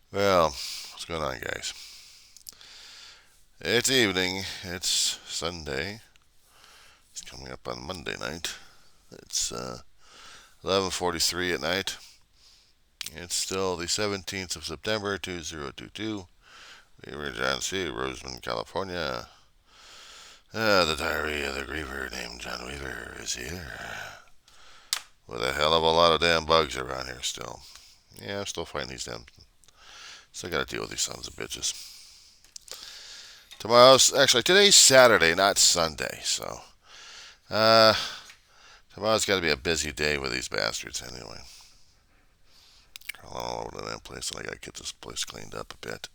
Well, what's going on, guys? It's evening. It's Sunday. It's coming up on Monday night. It's 11:43 at night. It's still the 17th of September, 2022. We were in John C., Roseman, California. The diary of the griever named John Weaver is here. With a hell of a lot of damn bugs around here still. Yeah, I'm still fighting these damn. Still gotta deal with these sons of bitches. Today's Saturday, not Sunday, so Uh, tomorrow's got to be a busy day with these bastards anyway. Crawling all over the damn place, and I got to get this place cleaned up a bit.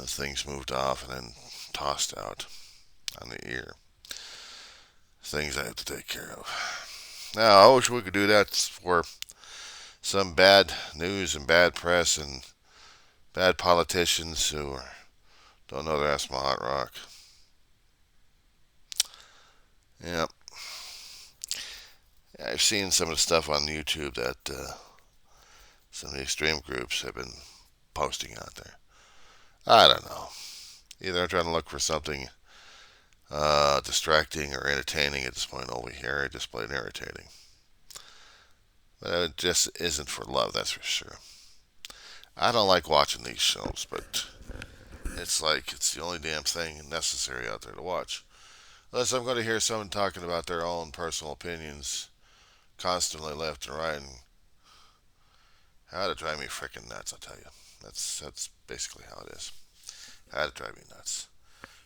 Things moved off and then tossed out on the ear. Things I have to take care of. Now, I wish we could do that for some bad news and bad press and bad politicians who don't know their ass hot rock. Yeah, I've seen some of the stuff on YouTube that some of the extreme groups have been posting out there. I don't know. Either I'm trying to look for something distracting or entertaining at this point over here, or just plain irritating. But it just isn't for love, that's for sure. I don't like watching these shows, but it's like it's the only damn thing necessary out there to watch. Unless I'm going to hear someone talking about their own personal opinions constantly left and right, and how to drive me freaking nuts, I'll tell you. That's basically how it is. How to drive me nuts.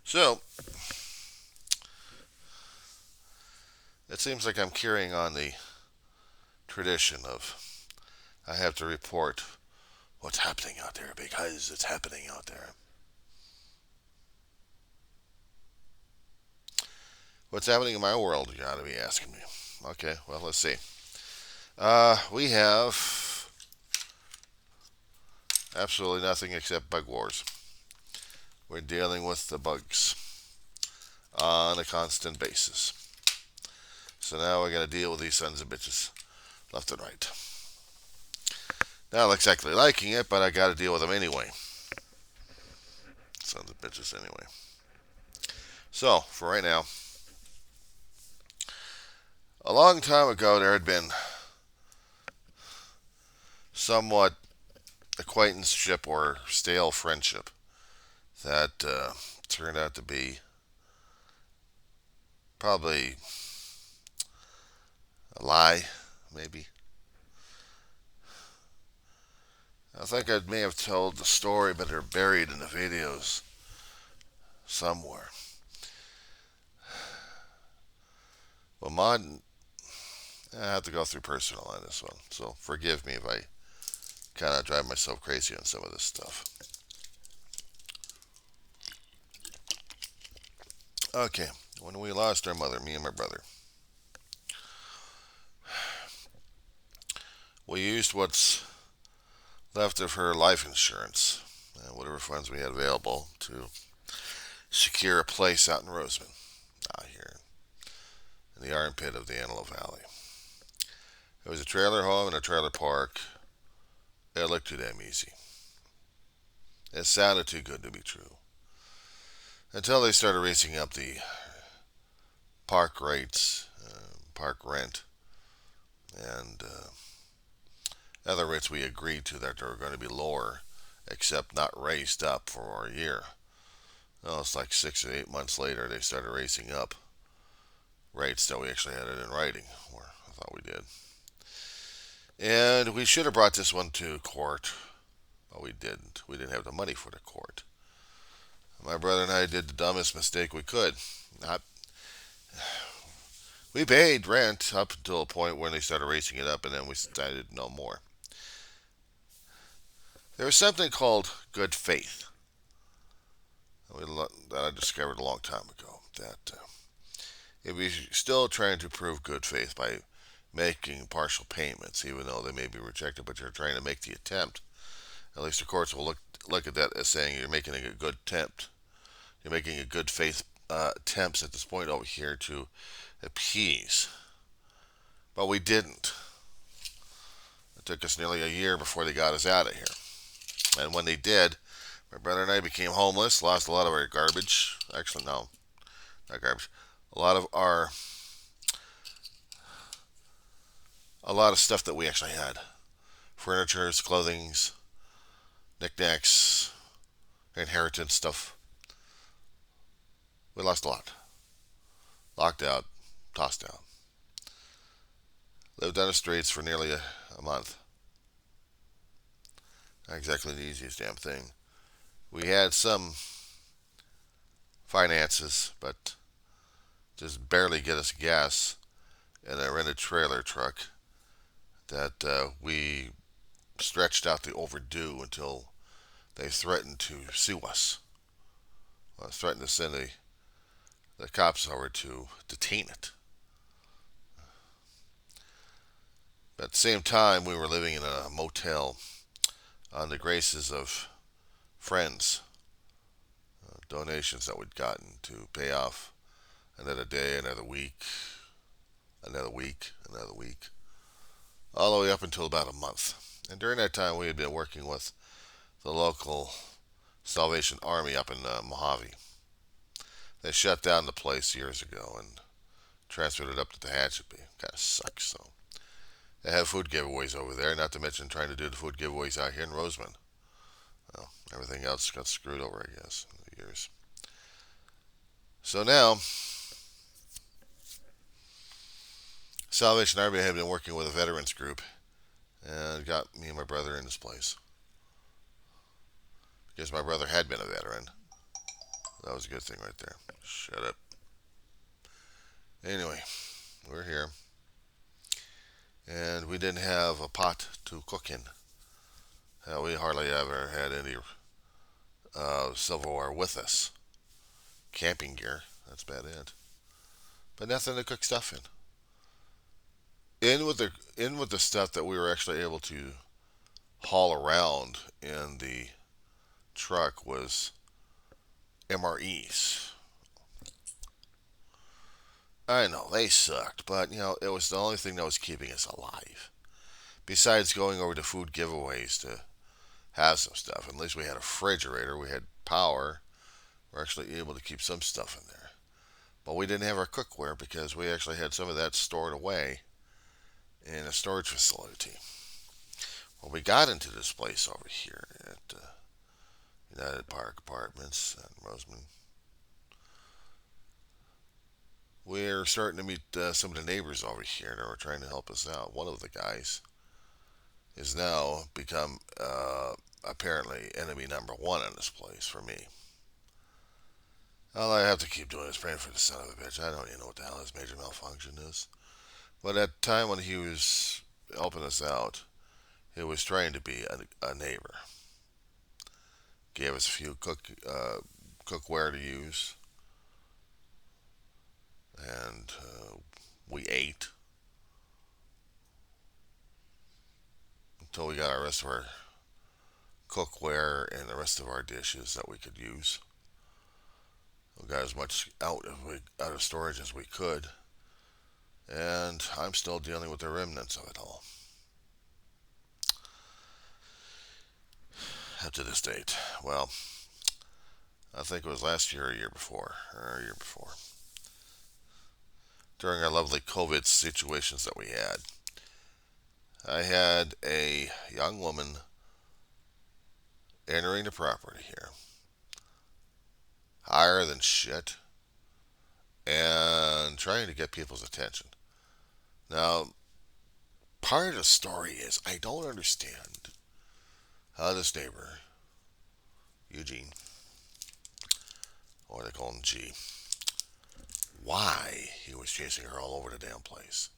So, it seems like I'm carrying on the tradition of I have to report what's happening out there because it's happening out there. What's happening in my world, you gotta be asking me. Okay, well, let's see. We have absolutely nothing except bug wars. We're dealing with the bugs on a constant basis. So now we gotta deal with these sons of bitches left and right. Not exactly liking it, but I gotta deal with them anyway. Sons of bitches anyway. So, for right now, a long time ago there had been somewhat acquaintanceship or stale friendship that turned out to be probably a lie, maybe. I think I may have told the story, but they're buried in the videos somewhere. Well, I have to go through personal on this one, so forgive me if I kind of drive myself crazy on some of this stuff. Okay, when we lost our mother, me and my brother, we used what's left of her life insurance, whatever funds we had available, to secure a place out in Roseman, out here in the armpit of the Antelope Valley. It was a trailer home and a trailer park. It looked too damn easy. It sounded too good to be true. Until they started raising up the park rates, park rent, and other rates we agreed to that they were going to be lower, except not raised up for a year. Well, it's like 6 or 8 months later they started raising up rates that we actually had it in writing, or I thought we did. And we should have brought this one to court, but we didn't. We didn't have the money for the court. My brother and I did the dumbest mistake we could. Not, we paid rent up until a point when they started raising it up, and then we decided no more. There was something called good faith that I discovered a long time ago. That if you're still trying to prove good faith by making partial payments, even though they may be rejected, but you're trying to make the attempt, at least the courts will look at that as saying you're making a good attempt. You're making a good faith attempts at this point over here to appease. But we didn't. It took us nearly a year before they got us out of here. And when they did, my brother and I became homeless, lost a lot of our garbage. Actually, no, not garbage. A lot of our, a lot of stuff that we actually had. Furnitures, clothings, knickknacks, inheritance stuff. We lost a lot. Locked out, tossed out. Lived on the streets for nearly a month. Not exactly the easiest damn thing. We had some finances, but just barely get us gas in a rented trailer truck that we stretched out the overdue until they threatened to sue us. Threatened to send the cops over to detain it. But at the same time, we were living in a motel on the graces of friends, donations that we'd gotten to pay off another day, another week, another week, another week, all the way up until about a month. And during that time, we had been working with the local Salvation Army up in Mojave. They shut down the place years ago and transferred it up to Tehachapi. Kind of sucks, so. They have food giveaways over there, not to mention trying to do the food giveaways out here in Roseman. Well, everything else got screwed over, I guess, in the years. So now, Salvation Army had been working with a veterans group and got me and my brother in this place. Because my brother had been a veteran. That was a good thing right there. Shut up. Anyway, we're here. And we didn't have a pot to cook in. We hardly ever had any silverware with us. Camping gear, that's about it. But nothing to cook stuff in. In with the stuff that we were actually able to haul around in the truck was MREs. I know they sucked, but it was the only thing that was keeping us alive. Besides going over to food giveaways to have some stuff, at least we had a refrigerator, we had power. We're actually able to keep some stuff in there. But we didn't have our cookware because we actually had some of that stored away in a storage facility. When we got into this place over here at United Park Apartments in Roseman, we're starting to meet some of the neighbors over here that were trying to help us out. One of the guys is now become apparently enemy number one in this place for me. All I have to keep doing is praying for the son of a bitch. I don't even know what the hell his major malfunction is. But at the time when he was helping us out, he was trying to be a neighbor. Gave us a few cookware to use, and we ate until we got our rest of our cookware and the rest of our dishes that we could use. We got as much out of storage as we could, and I'm still dealing with the remnants of it all up to this date. Well, I think it was last year or a year before, during our lovely COVID situations that we had. I had a young woman entering the property here, higher than shit, and trying to get people's attention. Now, part of the story is I don't understand how this neighbor, Eugene, or they call him G, why he was chasing her all over the damn place.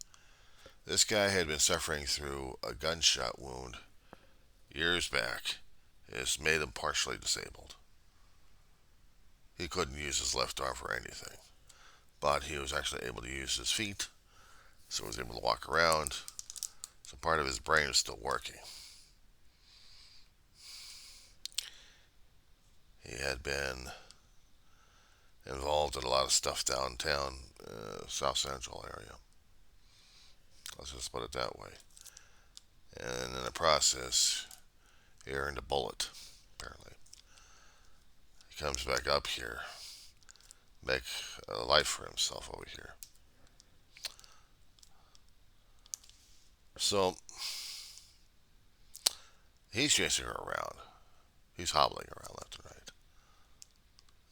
This guy had been suffering through a gunshot wound years back. It's made him partially disabled. He couldn't use his left arm for anything, but he was actually able to use his feet, so he was able to walk around. So part of his brain is still working. He had been involved in a lot of stuff downtown, South Central area. Let's just put it that way. And in the process, hearing the bullet, apparently. He comes back up here, make a life for himself over here. So he's chasing her around. He's hobbling around left and right.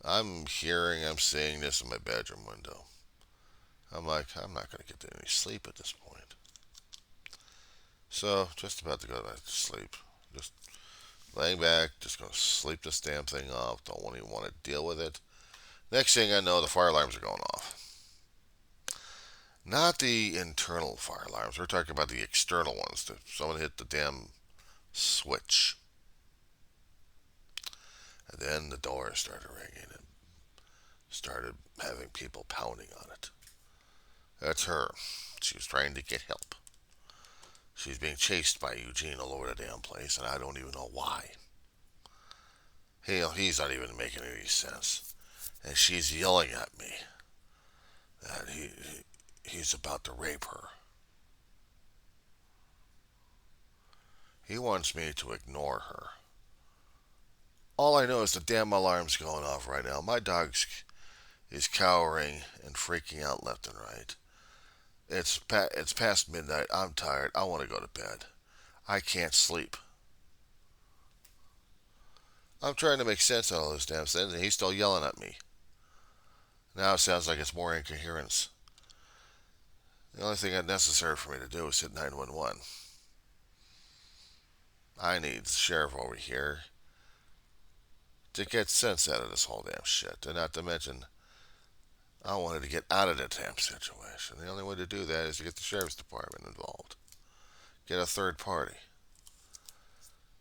I'm seeing this in my bedroom window. I'm like, I'm not going to get any sleep at this point. So, just about to go back to sleep. Just laying back, just going to sleep this damn thing off. Don't even want to deal with it. Next thing I know, the fire alarms are going off. Not the internal fire alarms. We're talking about the external ones. Someone hit the damn switch. And then the door started ringing and started having people pounding on it. That's her. She was trying to get help. She's being chased by Eugene all over the damn place, and I don't even know why. Hell, he's not even making any sense. And she's yelling at me that he's about to rape her. He wants me to ignore her. All I know is the damn alarm's going off right now. My dog is cowering and freaking out left and right. It's past midnight. I'm tired. I want to go to bed. I can't sleep. I'm trying to make sense out of all this damn things, and he's still yelling at me. Now it sounds like it's more incoherence. The only thing that's necessary for me to do is hit 911. I need the sheriff over here to get sense out of this whole damn shit. And not to mention, I wanted to get out of the damn situation. The only way to do that is to get the sheriff's department involved. Get a third party.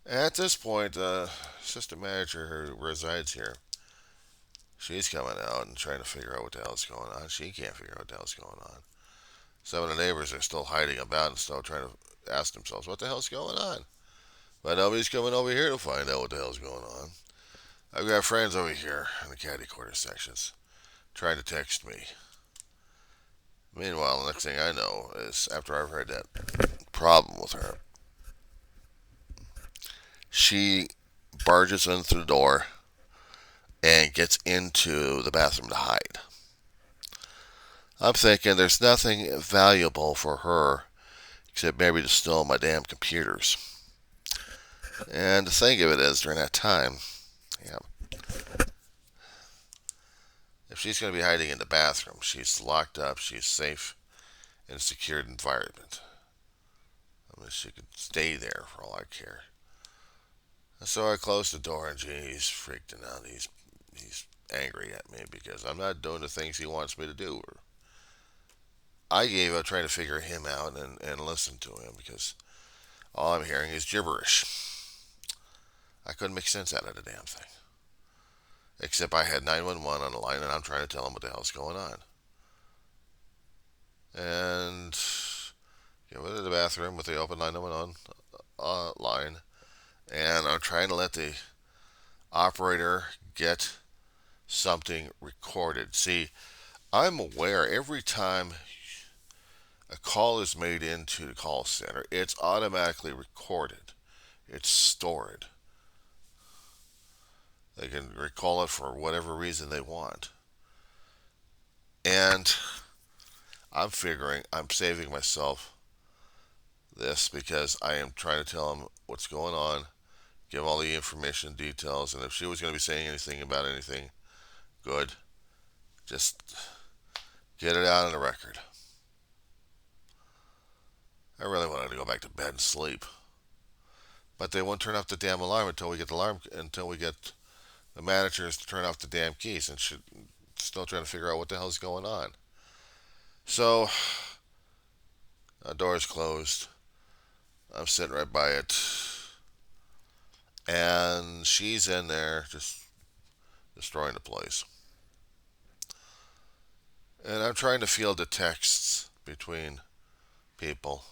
At this point, the assistant manager who resides here, she's coming out and trying to figure out what the hell's going on. She can't figure out what the hell's going on. Some of the neighbors are still hiding about and still trying to ask themselves what the hell's going on. But nobody's coming over here to find out what the hell's going on. I've got friends over here in the caddy quarter sections trying to text me. Meanwhile, the next thing I know is after I've heard that problem with her, she barges in through the door and gets into the bathroom to hide. I'm thinking there's nothing valuable for her except maybe to steal my damn computers. And the thing of it is, during that time, yeah, if she's going to be hiding in the bathroom, she's locked up, she's safe in a secured environment. I mean, she could stay there for all I care. And so I closed the door, and he's freaking out. He's angry at me because I'm not doing the things he wants me to do. I gave up trying to figure him out and listen to him because all I'm hearing is gibberish. I couldn't make sense out of the damn thing. Except I had 911 on the line and I'm trying to tell him what the hell's going on. And get into the bathroom with the open 911 line. And I'm trying to let the operator get something recorded. See, I'm aware every time a call is made into the call center, it's automatically recorded. It's stored. They can recall it for whatever reason they want. And I'm figuring I'm saving myself this because I am trying to tell them what's going on, give all the information, details, and if she was going to be saying anything about anything good, just get it out on the record. I really wanted to go back to bed and sleep. But they won't turn off the damn alarm until we get the managers to turn off the damn keys, and still trying to figure out what the hell's going on. So, the door's closed. I'm sitting right by it. And she's in there just destroying the place. And I'm trying to field the texts between people.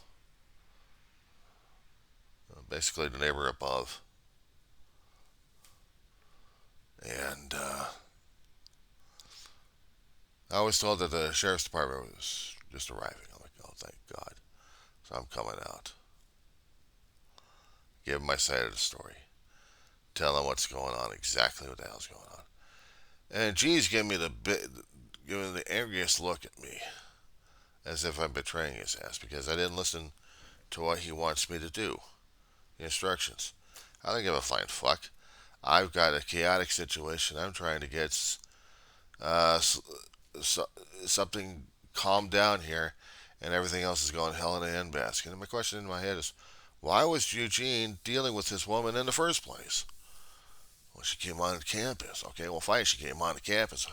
Basically, the neighbor above. And I was told that the sheriff's department was just arriving. I'm like, oh, thank God. So I'm coming out. Give him my side of the story. tell him what's going on, exactly what the hell's going on. And G's giving the angriest look at me, as if I'm betraying his ass because I didn't listen to what he wants me to do. The instructions. I don't give a flying fuck. I've got a chaotic situation. I'm trying to get uh, so, something calmed down here, and everything else is going hell in a handbasket. And my question in my head is, why was Eugene dealing with this woman in the first place? Well, she came on campus. Okay, well, fine, she came on campus.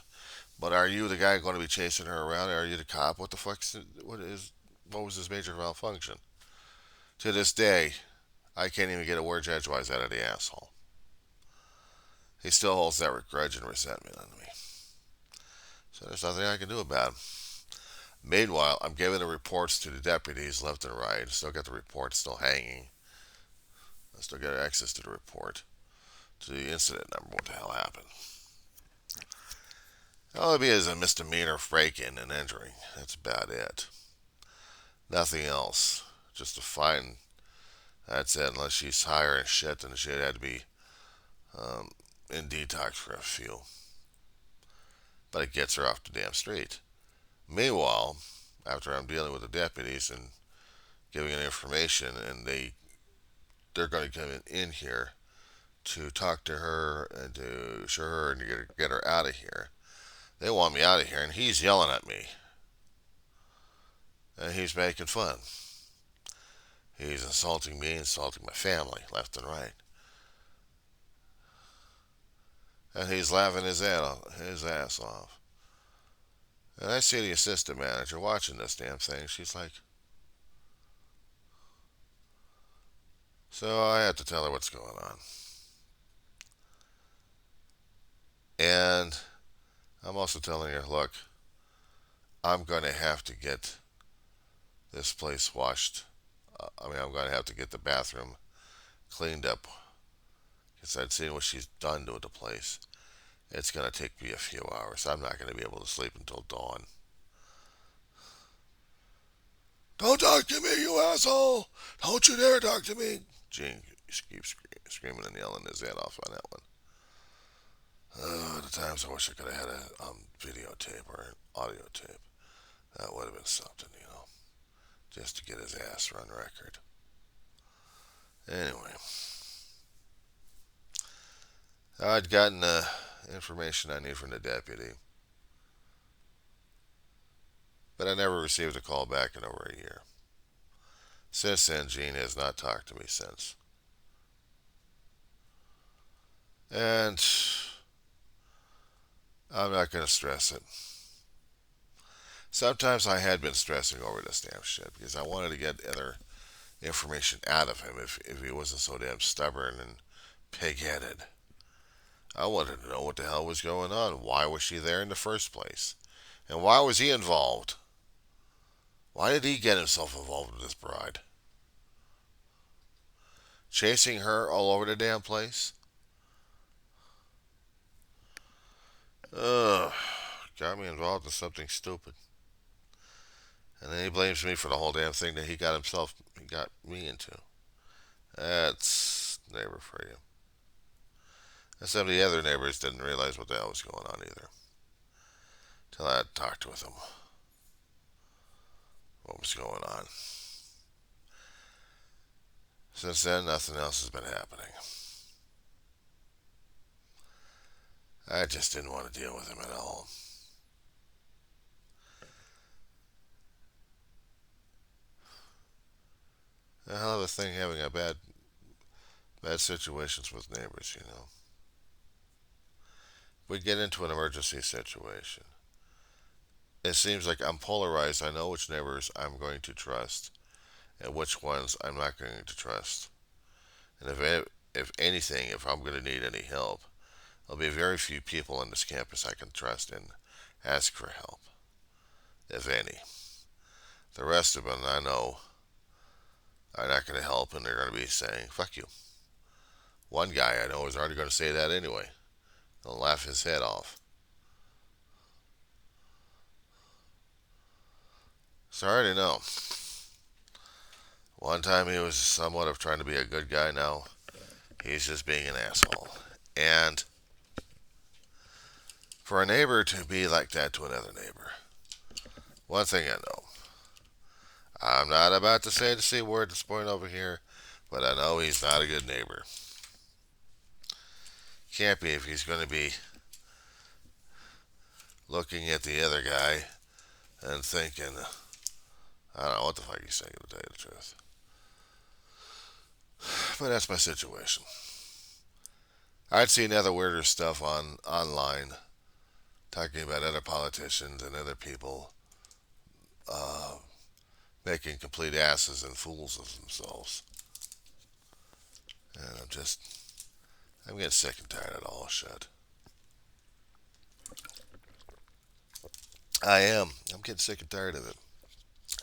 But are you the guy going to be chasing her around? Are you the cop? What was his major malfunction? To this day, I can't even get a word edgewise out of the asshole. He still holds that grudge and resentment on me. So there's nothing I can do about it. Meanwhile, I'm giving the reports to the deputies left and right. Still got the report still hanging. I still got access to the report, to the incident number, what the hell happened. All it'll be is a misdemeanor break-in and entering. That's about it. Nothing else. Just a fine. That's it. Unless she's higher and shit, then she had to be um, in detox for a few. But it gets her off the damn street. Meanwhile, after I'm dealing with the deputies and giving them information, and they're going to come in here to talk to her and to assure her and to get her out of here. They want me out of here, and he's yelling at me, and he's making fun. He's insulting me, insulting my family, left and right, and he's laughing his ass off. And I see the assistant manager watching this damn thing. She's like, so I have to tell her what's going on. And I'm also telling her, look, I'm going to have to get this place washed. I'm going to have to get the bathroom cleaned up because I'd seen what she's done to the place. It's going to take me a few hours. I'm not going to be able to sleep until dawn. Don't talk to me, you asshole! Don't you dare talk to me! Gene keeps screaming and yelling his head off on that one. The times I wish I could have had a videotape or an audio tape. That would have been something, just to get his ass on record. Anyway, I'd gotten the information I need from the deputy, but I never received a call back in over a year. Since then, Gene has not talked to me since. And I'm not going to stress it. Sometimes I had been stressing over this damn shit because I wanted to get other information out of him if he wasn't so damn stubborn and pig-headed. I wanted to know what the hell was going on. Why was she there in the first place? And why was he involved? Why did he get himself involved with this bride? Chasing her all over the damn place? Ugh. Got me involved in something stupid. And then he blames me for the whole damn thing that he got me into. That's neighbor for you. And some of the other neighbors didn't realize what the hell was going on either. Till I had talked with them. What was going on. Since then, nothing else has been happening. I just didn't want to deal with him at all. A hell of a thing having a bad situations with neighbors. We get into an emergency situation. It seems like I'm polarized. I know which neighbors I'm going to trust and which ones I'm not going to trust. And if anything, if I'm going to need any help, there'll be very few people on this campus I can trust and ask for help, if any. The rest of them I know are not going to help, and they're going to be saying, fuck you. One guy I know is already going to say that anyway. He'll laugh his head off. So I already know. One time he was somewhat of trying to be a good guy. Now He's just being an asshole. And for a neighbor to be like that to another neighbor, one thing I know, I'm not about to say the C word at this point over here, but I know he's not a good neighbor. Can't be if he's going to be looking at the other guy and thinking, I don't know what the fuck he's thinking, to tell you the truth. But that's my situation. I'd seen other weirder stuff online talking about other politicians and other people uh, making complete asses and fools of themselves. And I'm getting sick and tired of all shit. I am. I'm getting sick and tired of it.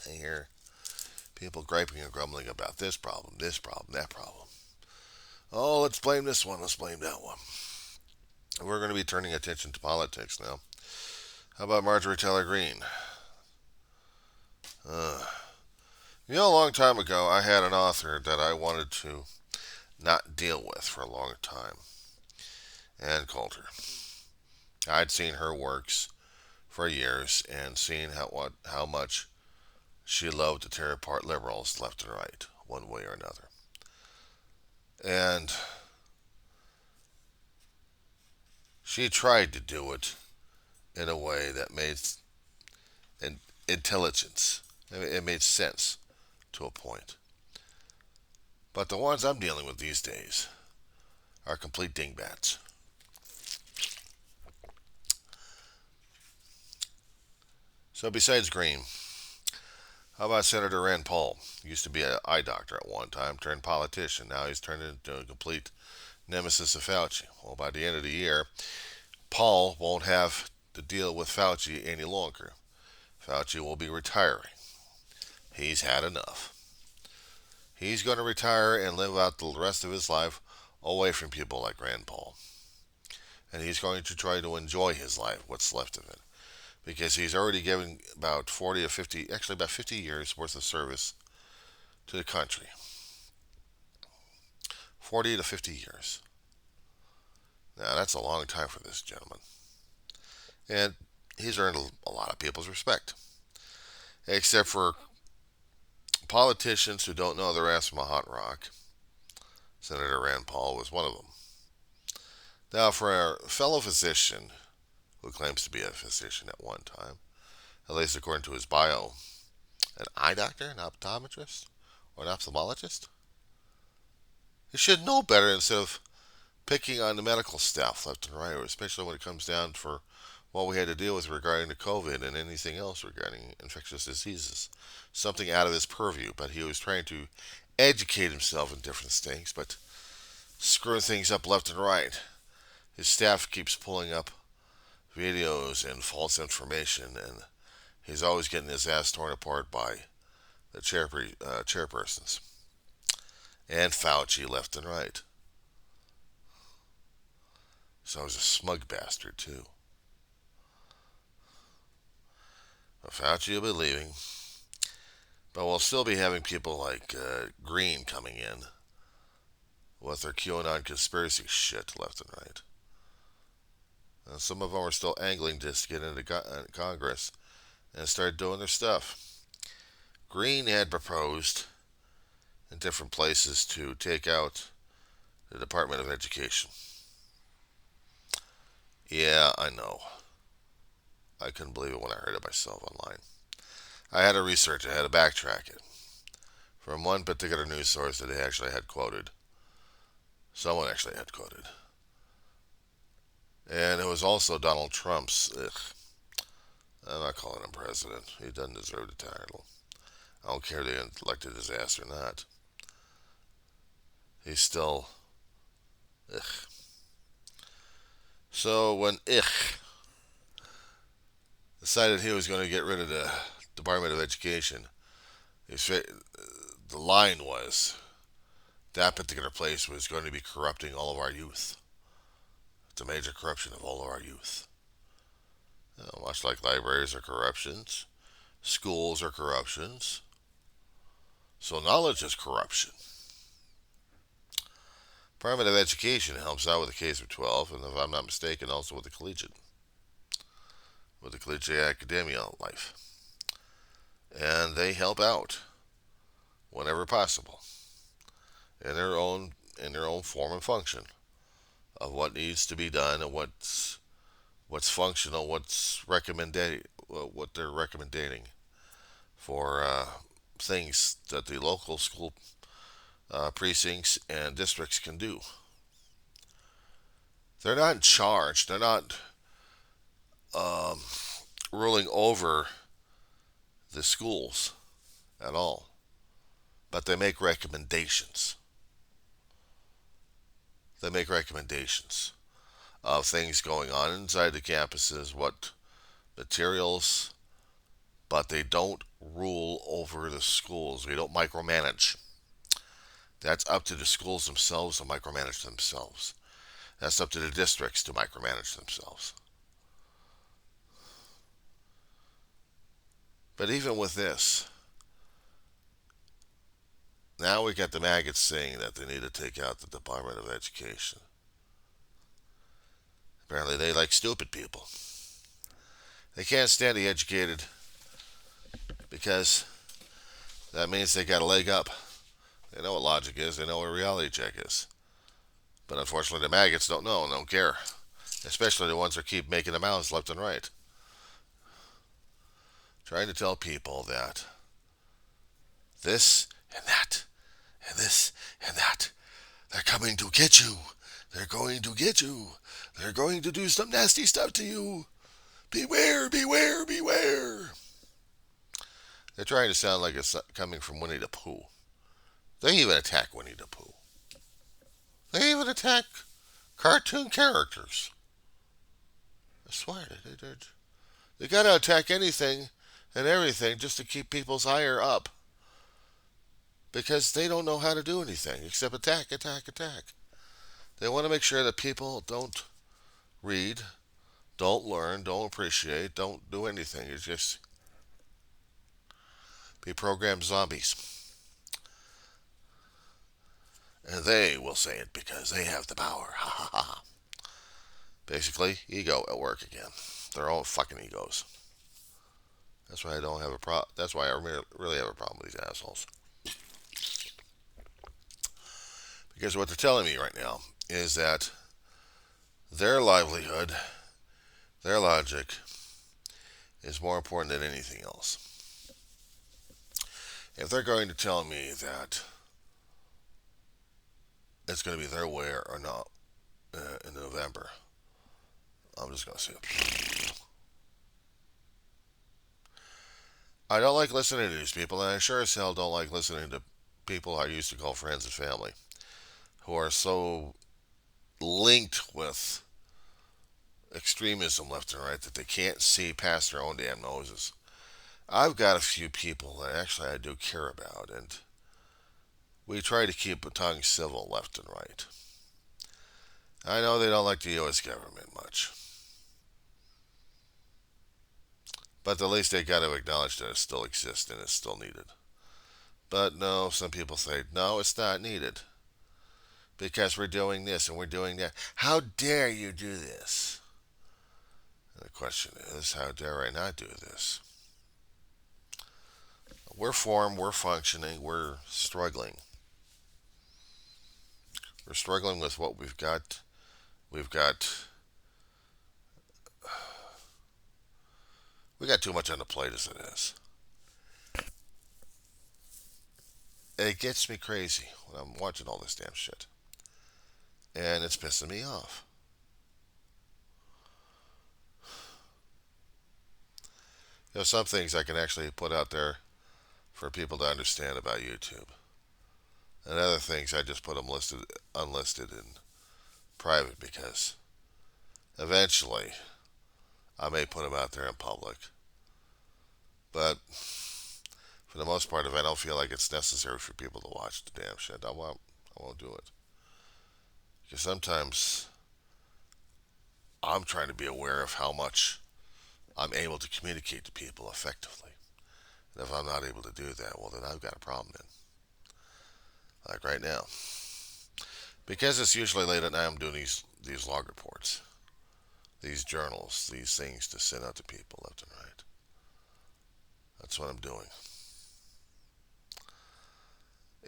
I hear people griping and grumbling about this problem, that problem. Oh, let's blame this one, let's blame that one. We're going to be turning attention to politics now. How about Marjorie Taylor Greene? Uh, a long time ago, I had an author that I wanted to not deal with for a long time. Ann Coulter. I'd seen her works for years and seen how much she loved to tear apart liberals left and right, one way or another. And she tried to do it in a way that made intelligence. I mean, it made sense to a point. But the ones I'm dealing with these days are complete dingbats. So besides Greene, how about Senator Rand Paul? He used to be an eye doctor at one time, turned politician. Now he's turned into a complete nemesis of Fauci. Well, by the end of the year, Paul won't have to deal with Fauci any longer. Fauci will be retiring. He's had enough. He's going to retire and live out the rest of his life away from people like Rand Paul. And he's going to try to enjoy his life, what's left of it. Because he's already given about 40 or 50, actually about 50 years worth of service to the country. 40 to 50 years. Now, that's a long time for this gentleman. And he's earned a lot of people's respect. Except for politicians who don't know their ass from a hot rock. Senator Rand Paul was one of them. Now, for a fellow physician who claims to be a physician at one time, at least according to his bio, an eye doctor, an optometrist, or an ophthalmologist, he should know better instead of picking on the medical staff left and right, especially when it comes down for what we had to deal with regarding the COVID and anything else regarding infectious diseases. Something out of his purview, but he was trying to educate himself in different things, but screwing things up left and right. His staff keeps pulling up videos and false information, and he's always getting his ass torn apart by the chairpersons. And Fauci left and right. So he's a smug bastard, too. But Fauci will be leaving. But we'll still be having people like Greene coming in with their QAnon conspiracy shit left and right. And some of them are still angling to get into Congress and start doing their stuff. Greene had proposed in different places to take out the Department of Education. Yeah, I know. I couldn't believe it when I heard it myself online. I had to research it, I had to backtrack it. From one particular news source that they actually had quoted. Someone actually had quoted. And it was also Donald Trump's. I'm not calling him president. He doesn't deserve the title. I don't care if they elected his ass or not. He's still. Ugh. So when decided he was going to get rid of the Department of Education, the line was that particular place was going to be corrupting all of our youth. It's a major corruption of all of our youth. Much like libraries are corruptions, schools are corruptions. So knowledge is corruption. Department of Education helps out with the K through 12, and if I'm not mistaken, also with the collegiate academia life. And they help out whenever possible in their own form and function of what needs to be done and what's functional, what they're recommending for things that the local school precincts and districts can do. They're not in charge. They're not um, ruling over the schools at all, but they make recommendations. They make recommendations of things going on inside the campuses, what materials, but they don't rule over the schools. We don't micromanage. That's up to the schools themselves to micromanage themselves. That's up to the districts to micromanage themselves. But even with this, now we got the maggots saying that they need to take out the Department of Education. Apparently they like stupid people. They can't stand the educated because that means they got a leg up. They know what logic is. They know what a reality check is. But unfortunately, the maggots don't know and don't care. Especially the ones that keep making the mouths left and right. Trying to tell people that this and that and this and that, they're coming to get you. They're going to get you. They're going to do some nasty stuff to you. Beware, beware, beware. They're trying to sound like it's coming from Winnie the Pooh. They even attack Winnie the Pooh. They even attack cartoon characters. I swear, they gotta attack anything and everything just to keep people's ire up. Because they don't know how to do anything except attack, attack, attack. They want to make sure that people don't read, don't learn, don't appreciate, don't do anything. It's just be programmed zombies. And they will say it because they have the power. Ha ha ha. Basically, ego at work again. Their own fucking egos. That's why I don't have a problem. That's why I really have a problem with these assholes. Because what they're telling me right now is that their livelihood, their logic, is more important than anything else. If they're going to tell me that it's going to be their way or not in November, I'm just going to say, I don't like listening to these people, and I sure as hell don't like listening to people I used to call friends and family who are so linked with extremism left and right that they can't see past their own damn noses. I've got a few people that actually I do care about, and we try to keep a tongue civil left and right. I know they don't like the U.S. government much, but at least they got to acknowledge that it still exists and it's still needed. But no, some people say, no, it's not needed because we're doing this and we're doing that. How dare you do this? And the question is, how dare I not do this? We're formed, we're functioning, we're struggling. We're struggling with what we've got. We got too much on the plate as it is. And it gets me crazy when I'm watching all this damn shit. And it's pissing me off. Some things I can actually put out there for people to understand about YouTube. And other things I just put them unlisted and private because eventually I may put them out there in public. But for the most part, if I don't feel like it's necessary for people to watch the damn shit, I won't do it. Because sometimes I'm trying to be aware of how much I'm able to communicate to people effectively. And if I'm not able to do that, well, then I've got a problem then. Like right now. Because it's usually late at night, I'm doing these log reports, these journals, these things to send out to people left and right. That's what I'm doing.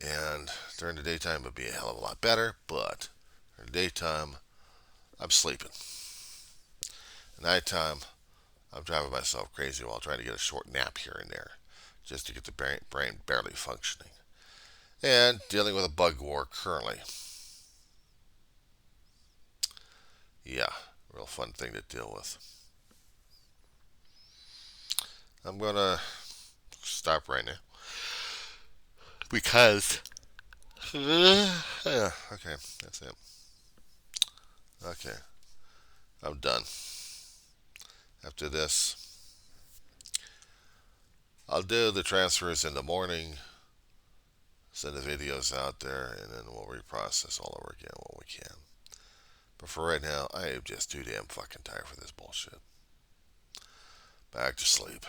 And during the daytime, it'd be a hell of a lot better, but during the daytime, I'm sleeping. At nighttime, I'm driving myself crazy while trying to get a short nap here and there, just to get the brain barely functioning. And dealing with a bug war currently. Yeah, real fun thing to deal with. I'm gonna stop right now because yeah, okay, that's it. Okay, I'm done. After this, I'll do the transfers in the morning, send the videos out there, and then we'll reprocess all over again when we can. But for right now, I am just too damn fucking tired for this bullshit. Back to sleep.